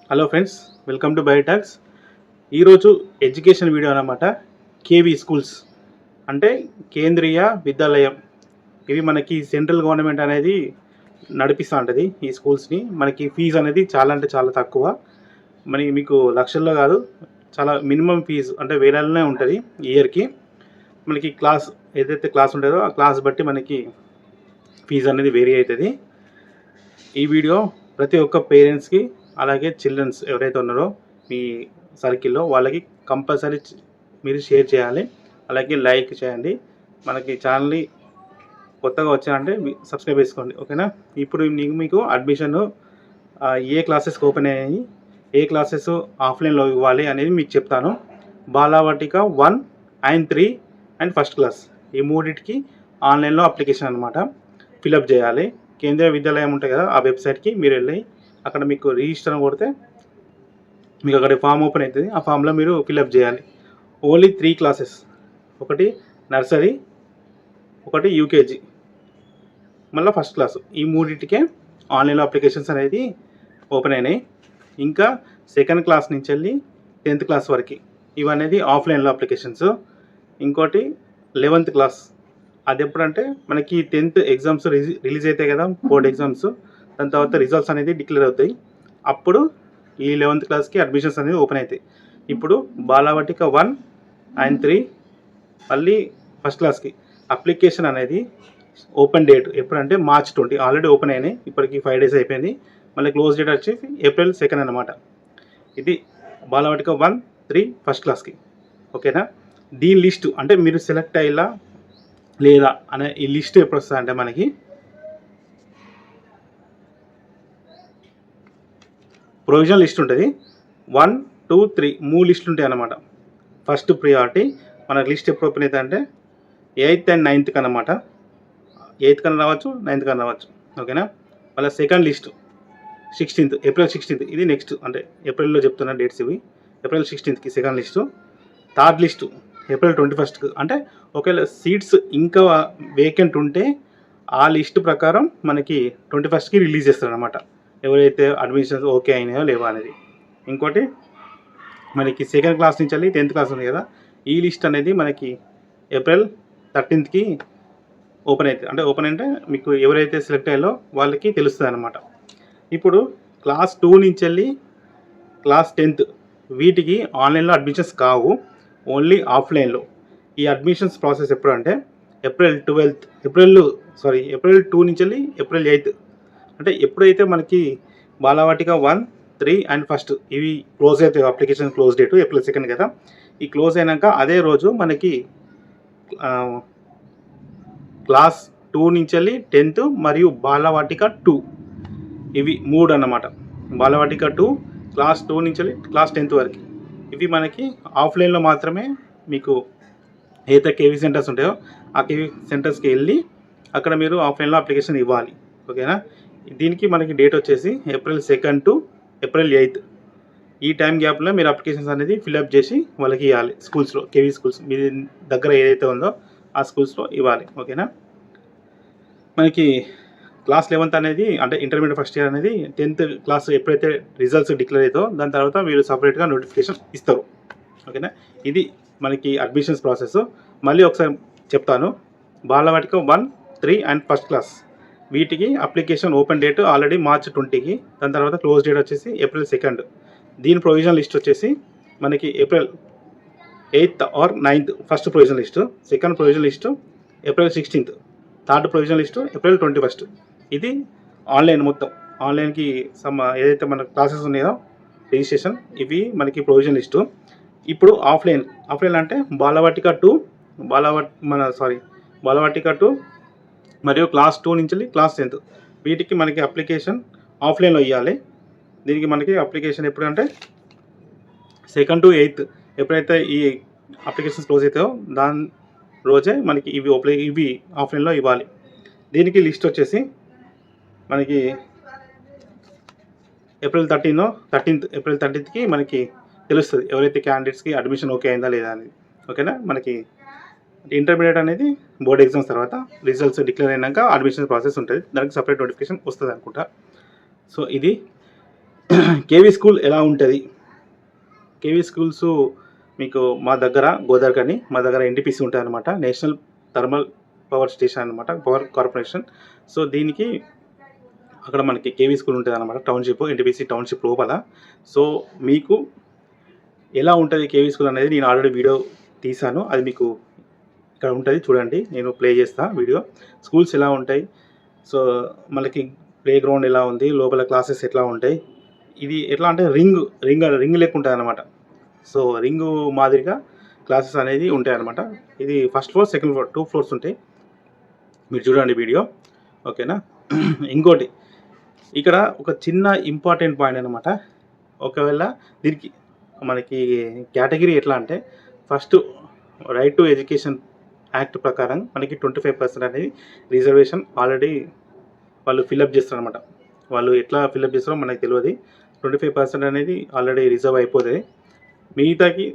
Hello friends, welcome to బయోటాక్స్. ఈరోజు education video అన్నమాట. కేవీ స్కూల్స్ అంటే కేంద్రీయ విద్యాలయం. ఇవి మనకి సెంట్రల్ గవర్నమెంట్ అనేది నడిపిస్తూ ఉంటుంది. ఈ స్కూల్స్ని మనకి ఫీజు అనేది చాలా అంటే చాలా తక్కువ. మీకు లక్షల్లో కాదు, చాలా మినిమం ఫీజు అంటే వేలలోనే ఉంటుంది ఇయర్కి. మనకి క్లాస్ ఏదైతే క్లాస్ ఉంటుందో ఆ క్లాస్ బట్టి మనకి ఫీజు అనేది వేరీ అవుతుంది. ఈ వీడియో ప్రతి ఒక్క పేరెంట్స్కి అలాగే చిల్డ్రన్స్ ఎవరైతే ఉన్నారో మీ సర్కిల్లో వాళ్ళకి కంపల్సరీ మీరు షేర్ చేయాలి. అలాగే లైక్ చేయండి. మనకి ఛానల్ని కొత్తగా వచ్చారంటే సబ్స్క్రైబ్ చేసుకోండి, ఓకేనా. ఇప్పుడు మీకు అడ్మిషన్ ఏ క్లాసెస్కి ఓపెన్ అయ్యాయి, ఏ క్లాసెస్ ఆఫ్లైన్లో ఇవ్వాలి అనేది మీకు చెప్తాను. Balvatika 1 and 3 and first class ఈ మూడింటికి ఆన్లైన్లో అప్లికేషన్ అనమాట ఫిలప్ చేయాలి. కేంద్రీయ విద్యాలయం ఉంటాయి కదా, ఆ వెబ్సైట్కి మీరు వెళ్ళి అక్కడ మీకు రిజిస్టర్ కొడితే మీకు అక్కడ ఫామ్ ఓపెన్ అవుతుంది. ఆ ఫామ్లో మీరు ఫిలప్ చేయాలి. ఓన్లీ 3 క్లాసెస్, ఒకటి నర్సరీ, ఒకటి యూకేజీ, మళ్ళీ ఫస్ట్ క్లాసు. ఈ మూడింటికే ఆన్లైన్లో అప్లికేషన్స్ అనేది ఓపెన్ అయినాయి. ఇంకా సెకండ్ క్లాస్ నుంచి వెళ్ళి 10th క్లాస్ వరకు ఇవనేది ఆఫ్లైన్లో అప్లికేషన్స్. ఇంకోటి 11th క్లాస్, అది ఎప్పుడంటే మనకి 10th ఎగ్జామ్స్ రిలీజ్ అవుతాయి కదా, బోర్డ్ ఎగ్జామ్స్. దాని తర్వాత రిజల్ట్స్ అనేది డిక్లేర్ అవుతాయి. అప్పుడు ఈ 11th క్లాస్కి అడ్మిషన్స్ అనేది ఓపెన్ అవుతాయి. ఇప్పుడు బాలవాటిక 1 and 3 మళ్ళీ ఫస్ట్ క్లాస్కి అప్లికేషన్ అనేది ఓపెన్ డేట్ ఎప్పుడంటే March 20. ఆల్రెడీ ఓపెన్ అయినాయి, ఇప్పటికి 5 days అయిపోయింది. మళ్ళీ క్లోజ్ డేట్ వచ్చేసి April 2 అనమాట. ఇది బాలవాటిక 1, 3 ఫస్ట్ క్లాస్కి, ఓకేనా. దీని లిస్టు అంటే మీరు సెలెక్ట్ అయ్యేలా లేదా అనే ఈ లిస్ట్ ఎప్పుడు వస్తుంది అంటే మనకి ప్రొవిజనల్ లిస్ట్ ఉంటుంది. 1, 2, 3 3 లిస్టులు ఉంటాయి అన్నమాట. ఫస్ట్ ప్రియారిటీ మనకు లిస్ట్ ఎప్పుడు ఓపెన్ అవుతుంది అంటే 8th and 9th అనమాట. 8th కన్నా రావచ్చు, 9th కన్నా రావచ్చు, ఓకేనా. మళ్ళీ second list 16th, April 16th. ఇది నెక్స్ట్ అంటే ఏప్రిల్లో చెప్తున్న డేట్స్ ఇవి. April 16th second list. Third list April 21st. అంటే ఒకవేళ సీట్స్ ఇంకా వేకెంట్ ఉంటే ఆ లిస్ట్ ప్రకారం మనకి 21st రిలీజ్ చేస్తారనమాట, ఎవరైతే అడ్మిషన్స్ ఓకే అయినాయో లేవా అనేది. ఇంకోటి మనకి సెకండ్ క్లాస్ నుంచి వెళ్ళి 10th క్లాస్ ఉంది కదా, ఈ లిస్ట్ అనేది మనకి April 13th ఓపెన్ అవుతుంది. అంటే ఓపెన్ అంటే మీకు ఎవరైతే సెలెక్ట్ అయ్యారో వాళ్ళకి తెలుస్తుంది అనమాట. ఇప్పుడు క్లాస్ 2 నుంచి వెళ్ళి క్లాస్ 10th వీటికి ఆన్లైన్లో అడ్మిషన్స్ కావు, ఓన్లీ ఆఫ్లైన్లో. ఈ అడ్మిషన్స్ ప్రాసెస్ ఎప్పుడు అంటే April 2 నుంచి వెళ్ళి April 8. అంటే ఎప్పుడైతే మనకి బాలవాటిక 1, 3 అండ్ ఫస్ట్ ఇవి క్లోజ్ అవుతాయి, అప్లికేషన్ క్లోజ్ డేటు April 2 కదా. ఈ క్లోజ్ అయినాక అదే రోజు మనకి క్లాస్ 2 నుంచి వెళ్ళి 10th మరియు బాలవాటిక 2 ఇవి 3 అన్నమాట. బాలవాటిక 2 క్లాస్ 2 నుంచి వెళ్ళి క్లాస్ 10th వరకు ఇవి మనకి ఆఫ్లైన్లో మాత్రమే. మీకు ఏదైతే కేవీ సెంటర్స్ ఉంటాయో ఆ కేవీ సెంటర్స్కి వెళ్ళి అక్కడ మీరు ఆఫ్లైన్లో అప్లికేషన్ ఇవ్వాలి, ఓకేనా. దీనికి మనకి డేట్ వచ్చేసి April 2 to April 8. ఈ టైం గ్యాప్లో మీరు అప్లికేషన్స్ అనేది ఫిల్అప్ చేసి వాళ్ళకి ఇవ్వాలి. స్కూల్స్లో కేవీ స్కూల్స్ మీ దగ్గర ఏదైతే ఉందో ఆ స్కూల్స్లో ఇవ్వాలి, ఓకేనా. మనకి క్లాస్ 11th అనేది అంటే ఇంటర్మీడియట్ ఫస్ట్ ఇయర్ అనేది 10th క్లాస్ ఎప్పుడైతే రిజల్ట్స్ డిక్లేర్ అవుతుందో దాని తర్వాత మీరు సపరేట్గా నోటిఫికేషన్ ఇస్తారు, ఓకేనా. ఇది మనకి అడ్మిషన్స్ ప్రాసెస్. మళ్ళీ ఒకసారి చెప్తాను. బాలవాటిక 1, 3 అండ్ ఫస్ట్ క్లాస్ వీటికి application open date already March 20. దాని తర్వాత క్లోజ్ డేట్ వచ్చేసి April 2. దీని ప్రొవిజనల్ లిస్ట్ వచ్చేసి మనకి April 8th or 9th first provisional list. Second provisional list April 16th. Third provisional list April 21st. ఇది ఆన్లైన్, మొత్తం ఆన్లైన్కి ఏదైతే మన క్లాసెస్ ఉన్నాయో రిజిస్ట్రేషన్ ఇవి మనకి ప్రొవిజనల్ లిస్టు. ఇప్పుడు ఆఫ్లైన్ అంటే బాలవాటిక 2 మరియు క్లాస్ 2 నుంచి క్లాస్ 10th వీటికి మనకి అప్లికేషన్ ఆఫ్లైన్లో ఇవ్వాలి. దీనికి మనకి అప్లికేషన్ ఎప్పుడంటే 2nd to 8th ఎప్పుడైతే ఈ అప్లికేషన్స్ క్లోజ్ అవుతాయో దాని రోజే మనకి ఇవి ఆఫ్లైన్లో ఇవ్వాలి. దీనికి లిస్ట్ వచ్చేసి మనకి April 13th మనకి తెలుస్తుంది ఎవరైతే క్యాండిడేట్స్కి అడ్మిషన్ ఓకే అయిందా లేదా అనేది, ఓకేనా. మనకి ఇంటర్మీడియట్ అనేది బోర్డ్ ఎగ్జామ్స్ తర్వాత రిజల్ట్స్ డిక్లేర్ అయినాక అడ్మిషన్ ప్రాసెస్ ఉంటుంది, దానికి సపరేట్ నోటిఫికేషన్ వస్తుంది అనుకుంటా. సో ఇది కేవీ స్కూల్ ఎలా ఉంటుంది? కేవీ స్కూల్స్ మీకు మా దగ్గర గోదావరికని మా దగ్గర ఎన్టీపీసీ ఉంటాయన్నమాట, నేషనల్ థర్మల్ పవర్ స్టేషన్ అనమాట, పవర్ కార్పొరేషన్. సో దీనికి అక్కడ మనకి కేవీ స్కూల్ ఉంటుంది అనమాట, టౌన్షిప్, ఎన్టీపీసీ టౌన్షిప్ లోపల. సో మీకు ఎలా ఉంటుంది కేవీ స్కూల్ అనేది నేను ఆల్రెడీ వీడియో తీసాను, అది మీకు ఇక్కడ ఉంటుంది చూడండి, నేను ప్లే చేస్తా వీడియో. స్కూల్స్ ఎలా ఉంటాయి, సో మనకి ప్లే గ్రౌండ్ ఎలా ఉంది, లోపల క్లాసెస్ ఎట్లా ఉంటాయి, ఇది ఎట్లా అంటే రింగ్ లెక్క ఉంటుంది అనమాట. సో రింగు మాదిరిగా క్లాసెస్ అనేది ఉంటాయి అనమాట. ఇది first floor, second floor, 2 floors ఉంటాయి. మీరు చూడండి వీడియో, ఓకేనా? ఇంకోటి ఇక్కడ ఒక చిన్న ఇంపార్టెంట్ పాయింట్ అనమాట. ఒకవేళ దీనికి మనకి కేటగిరీ ఎట్లా అంటే, first right to education act ప్రకారం మనకి 25% అనేది రిజర్వేషన్ ఆల్రెడీ వాళ్ళు ఫిల్అప్ చేస్తారు అనమాట. వాళ్ళు ఎట్లా ఫిల్అప్ చేస్తారో మనకు తెలియదు. 25% అనేది ఆల్రెడీ రిజర్వ్ అయిపోతుంది. మిగతాకి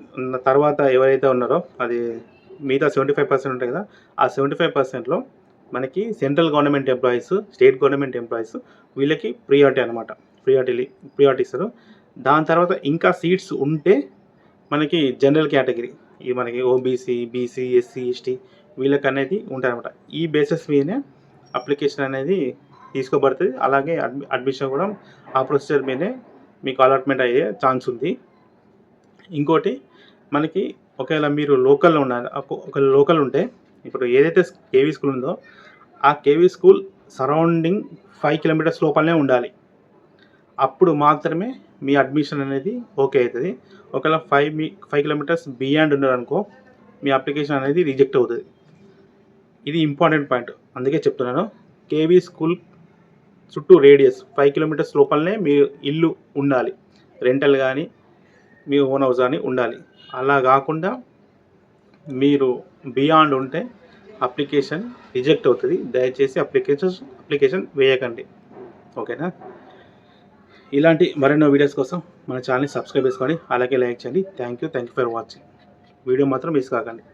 తర్వాత ఎవరైతే ఉన్నారో అది మిగతా 75% ఉంటాయి కదా, ఆ 75%లో మనకి central government employees, state government employees వీళ్ళకి ప్రియారిటీ అనమాట, ప్రియారిటీ ఇస్తారు. దాని తర్వాత ఇంకా సీట్స్ ఉంటే మనకి జనరల్ కేటగిరీ, ఈ మనకి ఓబీసీ, బీసీ, ఎస్సీ, ఎస్టీ వీళ్ళకి అనేది ఉంటాయి అనమాట. ఈ బేసిస్ మీదనే అప్లికేషన్ అనేది తీసుకోబడుతుంది. అలాగే అడ్మిషన్ కూడా ఆ ప్రొసీజర్ మీదే మీకు అలాట్మెంట్ అయ్యే ఛాన్స్ ఉంది. ఇంకోటి మనకి ఒకవేళ మీరు లోకల్లో ఉన్నారు, ఒక లోకల్ ఉంటే, ఇప్పుడు ఏదైతే కేవీ స్కూల్ ఉందో ఆ కేవీ స్కూల్ సరౌండింగ్ 5 కిలోమీటర్స్ లోపలనే ఉండాలి. అప్పుడు మాత్రమే మీ అడ్మిషన్ అనేది ఓకే అవుతుంది. ఒకవేళ 5 కిలోమీటర్స్ బియాండ్ ఉన్నారనుకో, మీ అప్లికేషన్ అనేది రిజెక్ట్ అవుతుంది. ఇది ఇంపార్టెంట్ పాయింట్, అందుకే చెప్తున్నాను. కేవీ స్కూల్ చుట్టూ రేడియస్ 5 కిలోమీటర్స్ లోపలనే మీ ఇల్లు ఉండాలి, రెంటల్ కానీ మీ ఓన్ హౌస్ కానీ ఉండాలి. అలా కాకుండా మీరు బియాండ్ ఉంటే అప్లికేషన్ రిజెక్ట్ అవుతుంది. దయచేసి అప్లికేషన్ వేయకండి, ఓకేనా? ఇలాంటి మరెన్నో వీడియోస్ కోసం మన ఛానల్ని సబ్స్క్రైబ్ చేసుకోండి, అలాగే లైక్ చేయండి. Thank you for watching. Video మాత్రం మిస్ కాకండి.